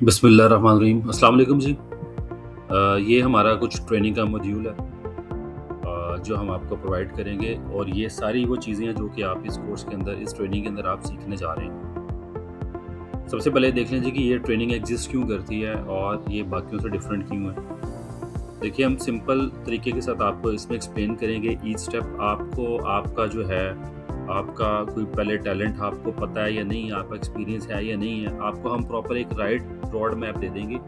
बिस्मिल्लाहिर्रहमानिर्रहीम। अस्सलाम वालेकुम जी। ये हमारा कुछ ट्रेनिंग का मॉड्यूल है जो हम आपको प्रोवाइड करेंगे और ये सारी वो चीज़ें हैं जो कि आप इस कोर्स के अंदर, इस ट्रेनिंग के अंदर आप सीखने जा रहे हैं। सबसे पहले देख लीजिए कि ये ट्रेनिंग एग्ज़िस्ट क्यों करती है और ये बाकियों से डिफरेंट क्यों है। देखिए, हम सिंपल तरीके के साथ आपको इसमें एक्सप्लेन करेंगे ईच स्टेप। आपको आपका जो है, आपका कोई पहले टैलेंट आपको पता है या नहीं, आपका एक्सपीरियंस है या नहीं है, आपको हम प्रॉपर एक राइट रोड मैप दे देंगे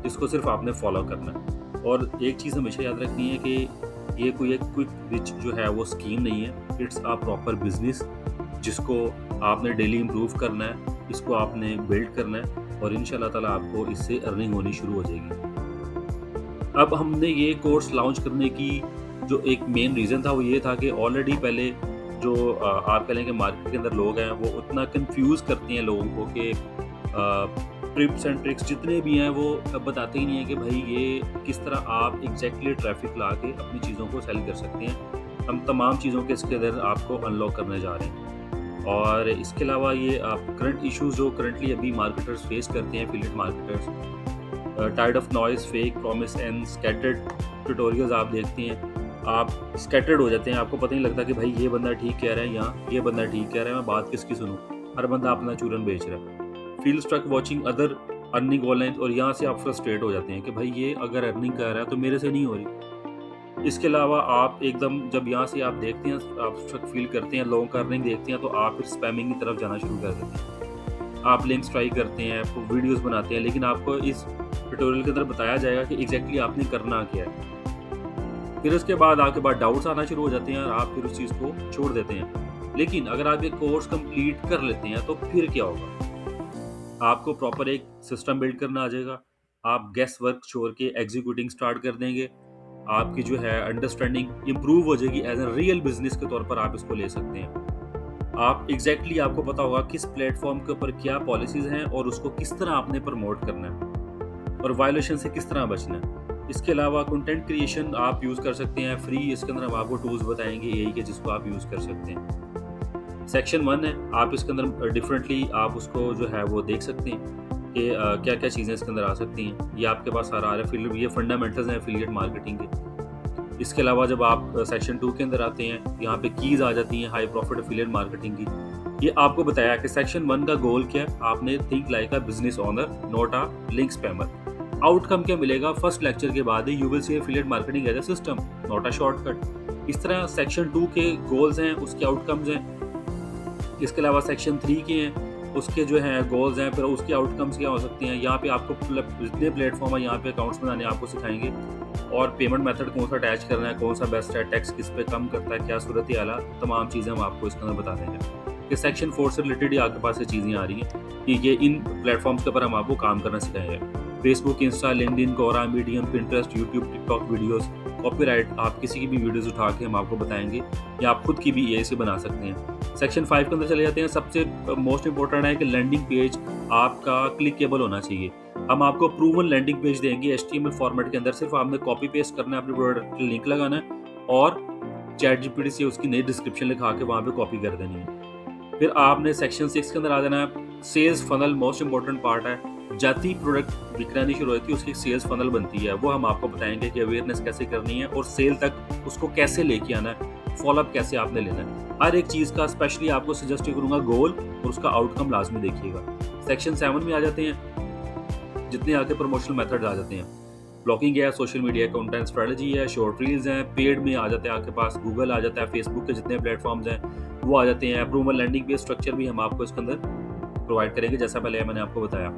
जिसको सिर्फ आपने फॉलो करना है। और एक चीज़ हमेशा याद रखनी है कि ये कोई एक क्विक रिच जो है वो स्कीम नहीं है। इट्स अ प्रॉपर बिजनेस जिसको आपने डेली इम्प्रूव करना है, इसको आपने बिल्ड करना है और इंशाल्लाह ताला आपको इससे अर्निंग होनी शुरू हो जाएगी। अब हमने ये कोर्स लॉन्च करने की जो एक मेन रीज़न था वो ये था कि ऑलरेडी पहले जो आप कह लें कि मार्केट के अंदर लोग हैं वो उतना कंफ्यूज करते हैं लोगों को कि टिप्स एंड ट्रिक्स जितने भी हैं वो बताते ही नहीं है कि भाई ये किस तरह आप एग्जैक्टली ट्रैफिक ला के अपनी चीज़ों को सेल कर सकते हैं। हम तमाम चीज़ों के इसके अंदर आपको अनलॉक करने जा रहे हैं और इसके अलावा ये आप करंट इश्यूज जो करंटली अभी मार्केटर्स फेस करते हैं, affiliate marketers, tired of noise, fake promise and scattered tutorials आप देखते हैं, आप स्कैटर्ड हो जाते हैं, आपको पता नहीं लगता कि भाई ये बंदा ठीक कह रहा है या ये बंदा ठीक कह रहा है, मैं बात किसकी सुनूं। हर बंदा अपना चूरन बेच रहा है। Feel struck watching other earning online और यहाँ से आप फ्रस्ट्रेट हो जाते हैं कि भाई ये अगर अर्निंग कर रहा है तो मेरे से नहीं हो रही। इसके अलावा आप एकदम जब यहाँ से आप देखते हैं, आप स्ट्रक फील करते हैं, लोगों का अर्निंग देखते हैं तो आप फिर स्पैमिंग की तरफ जाना शुरू कर देते हैं। आप लिंक्स ट्राई करते हैं, वीडियोस बनाते हैं, लेकिन आपको इस ट्यूटोरियल के अंदर बताया जाएगा कि एग्जैक्टली आपने करना क्या है। फिर उसके बाद आपके पास डाउट्स आना शुरू हो जाते हैं और आप फिर उस चीज़ को छोड़ देते हैं। लेकिन अगर आप ये कोर्स कंप्लीट कर लेते हैं तो फिर क्या होगा? आपको प्रॉपर एक सिस्टम बिल्ड करना आ जाएगा। आप गेस वर्क छोड़ के एग्जीक्यूटिंग स्टार्ट कर देंगे। आपकी जो है अंडरस्टैंडिंग इम्प्रूव हो जाएगी। एज ए रियल बिजनेस के तौर पर आप इसको ले सकते हैं। आप एग्जैक्टली आपको पता होगा किस प्लेटफॉर्म के ऊपर क्या पॉलिसीज हैं और उसको किस तरह आपने प्रमोट करना है और वायलेशन से किस तरह बचना है। इसके अलावा कंटेंट क्रिएशन आप यूज़ कर सकते हैं फ्री। इसके अंदर हम आपको टूल्स बताएंगे एआई के जिसको आप यूज़ कर सकते हैं। सेक्शन 1 है, आप इसके अंदर डिफरेंटली आप उसको जो है वो देख सकते हैं कि क्या-क्या चीज़ें इसके अंदर आ सकती हैं। ये आपके पास सारा आ रहा है, फिर ये फंडामेंटल्स हैं एफिलिएट मार्केटिंग के। इसके अलावा जब आप सेक्शन 2 के अंदर आते हैं, यहाँ पे कीज़ आ जाती हैं हाई प्रॉफिट एफिलिएट मार्केटिंग की। ये आपको बताया कि सेक्शन 1 का गोल क्या है, आपने think like a business owner not a link spammer. Outcome क्या मिलेगा फर्स्ट लेक्चर के बाद ही, you will see affiliate marketing as a system not a shortcut. इस तरह सेक्शन 2 के गोल्स हैं, उसके आउटकम्स हैं। इसके अलावा सेक्शन 3 के हैं, उसके जो हैं गोल्स हैं, फिर उसके आउटकम्स क्या हो सकते हैं। यहाँ पे आपको जितने प्लेटफॉर्म है यहाँ पे अकाउंट्स बनाने आपको सिखाएंगे और पेमेंट मेथड कौन सा अटैच करना है, कौन सा बेस्ट है, टैक्स किस पे कम करता है, क्या सूरत हाल है, तमाम चीज़ें हम आपको इसके अंदर बता देंगे। कि सेक्शन 4 से रिलेटेड ही आपके पास ये चीज़ें आ रही हैं कि ये इन प्लेटफॉर्म्स के ऊपर हम आपको काम करना सिखाएंगे। Facebook, Insta, LinkedIn, Quora, Medium, Pinterest, YouTube, TikTok videos, copyright, आप किसी की भी वीडियोस उठा के हम आपको बताएंगे या आप खुद की भी एआई से बना सकते हैं। सेक्शन 5 के अंदर चले जाते हैं। सबसे मोस्ट इंपॉर्टेंट है कि लैंडिंग पेज आपका क्लिकेबल होना चाहिए। हम आपको प्रूवन लैंडिंग पेज देंगे एचटीएमएल फॉर्मेट के अंदर। सिर्फ आपने कॉपी पेस्ट करना है, अपने प्रोडक्ट लिंक लगाना है और चैट जीपीटी से उसकी नई डिस्क्रिप्शन लिखा के वहाँ पे कॉपी कर देनी है। फिर आपने सेक्शन 6 के अंदर आ जाना है। Sales funnel most important part है। जाती प्रोडक्ट बिकना नहीं शुरू होती, उसकी सेल्स फनल बनती है। वो हम आपको बताएंगे कि अवेयरनेस कैसे करनी है और सेल तक उसको कैसे लेके आना है, फॉलोअप कैसे आपने लेना है। हर एक चीज़ का स्पेशली आपको सजेस्ट करूंगा गोल और उसका आउटकम लाजमी देखिएगा। सेक्शन 7 में आ जाते हैं, जितने आगे प्रमोशनल मेथड्स आ जाते हैं। ब्लॉगिंग है, सोशल मीडिया कंटेंट स्ट्रेटजी है, शॉर्ट रील्स हैं, पेड में आ जाते हैं आपके पास, गूगल आ जाता है, फेसबुक के जितने प्लेटफॉर्म्स हैं वो आ जाते हैं। अप्रूवल लैंडिंग पेज स्ट्रक्चर भी हम आपको इसके अंदर प्रोवाइड करेंगे जैसा पहले मैंने आपको बताया।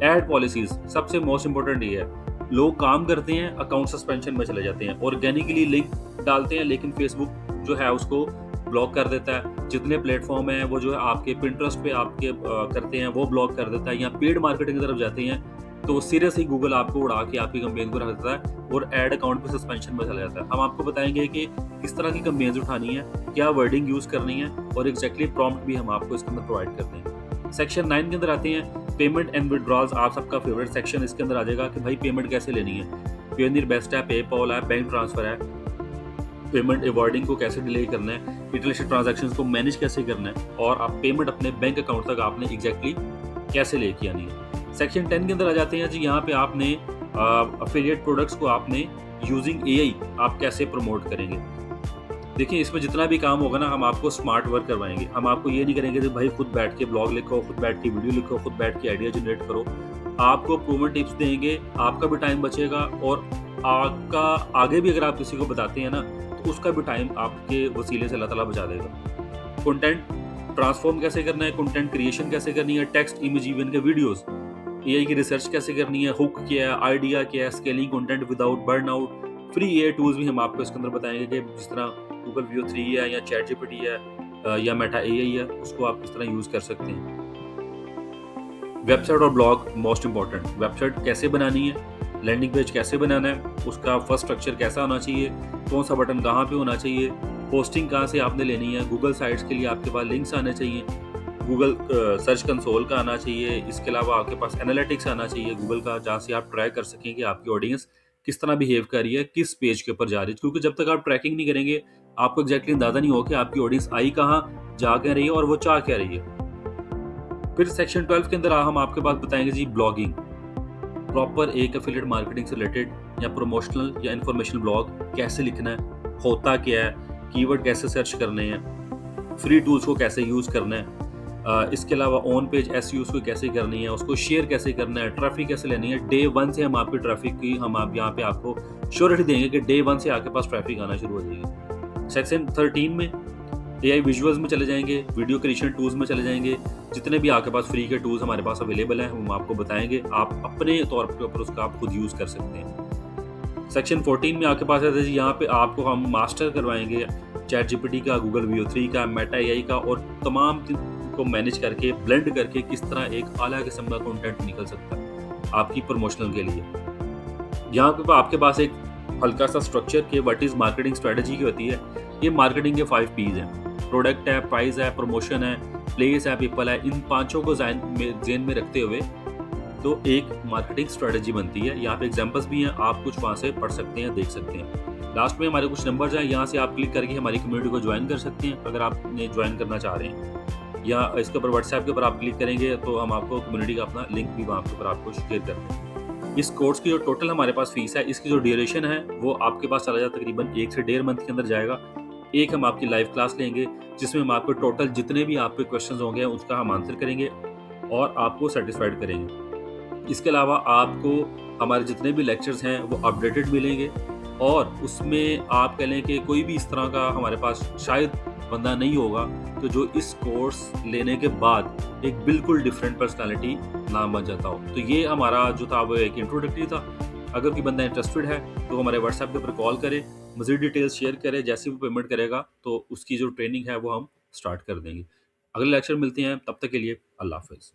एड पॉलिसीज सबसे मोस्ट इंपॉर्टेंट ये है। लोग काम करते हैं, अकाउंट सस्पेंशन में चले जाते हैं, ऑर्गेनिकली लिंक डालते हैं लेकिन फेसबुक जो है उसको ब्लॉक कर देता है। जितने प्लेटफॉर्म हैं वो जो है आपके पिंटरेस्ट पे आपके करते हैं वो ब्लॉक कर देता है। या पेड मार्केटिंग की तरफ जाते हैं तो सीरियस ही गूगल आपको उड़ा के आपकी कंपेन को रख देता है और एड अकाउंट पे सस्पेंशन में चला जाता है। हम आपको बताएंगे कि किस तरह की कंपेन्स उठानी है, क्या वर्डिंग यूज करनी है और एग्जैक्टली प्रॉम्प्ट भी हम आपको इसके अंदर प्रोवाइड करते हैं। सेक्शन 9 के अंदर आते हैं पेमेंट एंड विड्रॉल्स। आप सबका फेवरेट सेक्शन इसके अंदर आ जाएगा कि भाई पेमेंट कैसे लेनी है। पेयोनियर बेस्ट है, पेपॉल है, बैंक ट्रांसफर है। पेमेंट अवॉइडिंग को कैसे डिले करना है, इंटरनेशनल ट्रांजैक्शंस को मैनेज कैसे करना है और आप पेमेंट अपने बैंक अकाउंट तक आपने एग्जैक्टली कैसे लेके आनी है। सेक्शन 10 के अंदर आ जाते हैं जी। यहाँ पे आपने अफिलिएट प्रोडक्ट्स को आपने यूजिंग एआई आप कैसे प्रमोट करेंगे। देखिए, इसमें जितना भी काम होगा ना, हम आपको स्मार्ट वर्क करवाएँगे। हम आपको ये नहीं करेंगे कि भाई खुद बैठ के ब्लॉग लिखो, खुद बैठ के वीडियो लिखो, खुद बैठ के आइडिया जनरेट करो। आपको प्रूवन टिप्स देंगे, आपका भी टाइम बचेगा और आपका आगे भी अगर आप किसी को बताते हैं ना, तो उसका भी टाइम आपके वसीले से अल्लाह ताला बचा देगा। कंटेंट ट्रांसफ़ॉर्म कैसे करना है, कंटेंट क्रिएशन कैसे करनी है, टेक्स्ट, इमेज, इवन के वीडियोज़, एआई की रिसर्च कैसे करनी है, हुक क्या है, आइडिया क्या है, scaling content without burnout, free AI tools भी हम आपको इसके अंदर बताएँगे कि जिस तरह गूगल वीओ 3 है या चैट जीपीटी है या मेटा एआई है, उसको आप किस तरह यूज़ कर सकते हैं। वेबसाइट और ब्लॉग मोस्ट इम्पोर्टेंट। वेबसाइट कैसे बनानी है, लैंडिंग पेज कैसे बनाना है, उसका फर्स्ट स्ट्रक्चर कैसा होना चाहिए, कौन सा बटन कहाँ पे होना चाहिए, पोस्टिंग कहाँ से आपने लेनी है, गूगल साइट्स के लिए आपके पास लिंक्स आने चाहिए, गूगल सर्च कंसोल का आना चाहिए, इसके अलावा आपके पास एनालिटिक्स आना चाहिए गूगल का, जहाँ से आप ट्रैक कर सकें कि आपकी ऑडियंस किस तरह बिहेव कर रही है, किस पेज के ऊपर जा रही है। क्योंकि जब तक आप ट्रैकिंग नहीं करेंगे, आपको एग्जैक्टली अंदाजा नहीं होगा कि आपकी ऑडियंस आई कहाँ, जा क्या रही है और वो चाह क्या रही है। फिर सेक्शन 12 के अंदर हम आपके पास बताएंगे जी ब्लॉगिंग। प्रॉपर एक एफिलिएट मार्केटिंग से रिलेटेड या प्रमोशनल या इन्फॉर्मेशनल ब्लॉग कैसे लिखना है, होता क्या है, कीवर्ड कैसे सर्च करने हैं, फ्री टूल्स को कैसे यूज़ करना है, इसके अलावा ऑन पेज एसईओ उसको कैसे करनी है, उसको शेयर कैसे करना है, ट्रैफिक कैसे लेनी है। डे 1 से हम आपकी ट्रैफिक की हम आप यहाँ पे आपको श्योरिटी देंगे कि डे 1 से आपके पास ट्रैफिक आना शुरू हो जाएगी। सेक्शन 13 में एआई विजुअल्स में चले जाएंगे, वीडियो क्रिएशन टूल्स में चले जाएंगे। जितने भी आपके पास फ्री के टूल्स हमारे पास अवेलेबल हैं, हम आपको बताएंगे, आप अपने तौर के ऊपर उसका आप खुद यूज़ कर सकते हैं। सेक्शन 14 में आपके पास है जी, यहाँ पे आपको हम मास्टर करवाएंगे चैट जीपीटी का, गूगल वीओ 3 का, मेटा एआई का, और तमाम को मैनेज करके ब्लेंड करके किस तरह एक आला किस्म का कंटेंट निकल सकता है आपकी प्रमोशनल के लिए। यहाँ पे आपके पास एक हल्का सा स्ट्रक्चर के व्हाट इज मार्केटिंग स्ट्रेटजी की होती है। ये मार्केटिंग के 5 पीज हैं। प्रोडक्ट है, प्राइस है, प्रमोशन है, प्लेस है, पीपल है। इन पांचों को ज़हन में रखते हुए तो एक मार्केटिंग स्ट्रेटजी बनती है। यहाँ पे एग्जांपल्स भी हैं, आप कुछ वहाँ से पढ़ सकते हैं, देख सकते हैं। लास्ट में हमारे कुछ नंबर्स हैं, यहाँ से आप क्लिक करके हमारी कम्युनिटी को ज्वाइन कर सकते हैं अगर आपने ज्वाइन करना चाह रहे हैं। या इसके ऊपर व्हाट्सएप के ऊपर आप क्लिक करेंगे तो हम आपको कम्युनिटी का अपना लिंक भी वहाँ के ऊपर आपको शेयर करते हैं। इस कोर्स की जो टोटल हमारे पास फीस है, इसकी जो ड्यूरेशन है वो आपके पास चला जाए तकरीबन 1 से 1.5 मंथ के अंदर जाएगा। एक हम आपकी लाइव क्लास लेंगे जिसमें हम आपको टोटल जितने भी आपके क्वेश्चंस होंगे उसका हम आंसर करेंगे और आपको सेटिस्फाइड करेंगे। इसके अलावा आपको हमारे जितने भी लेक्चर्स हैं वो अपडेटेड मिलेंगे और उसमें आप कह लें कि कोई भी इस तरह का हमारे पास शायद बंदा नहीं होगा तो जो इस कोर्स लेने के बाद एक बिल्कुल डिफरेंट पर्सनालिटी नाम बन जाता हो। तो ये हमारा जो था वो एक इंट्रोडक्टरी था। अगर कोई बंदा इंटरेस्टेड है तो हमारे व्हाट्सएप के ऊपर कॉल करे, मज़ीद डिटेल्स शेयर करे। जैसे वो पेमेंट करेगा तो उसकी जो ट्रेनिंग है वो हम स्टार्ट कर देंगे। अगले लेक्चर मिलते हैं, तब तक के लिए अल्लाह हाफ़िज़।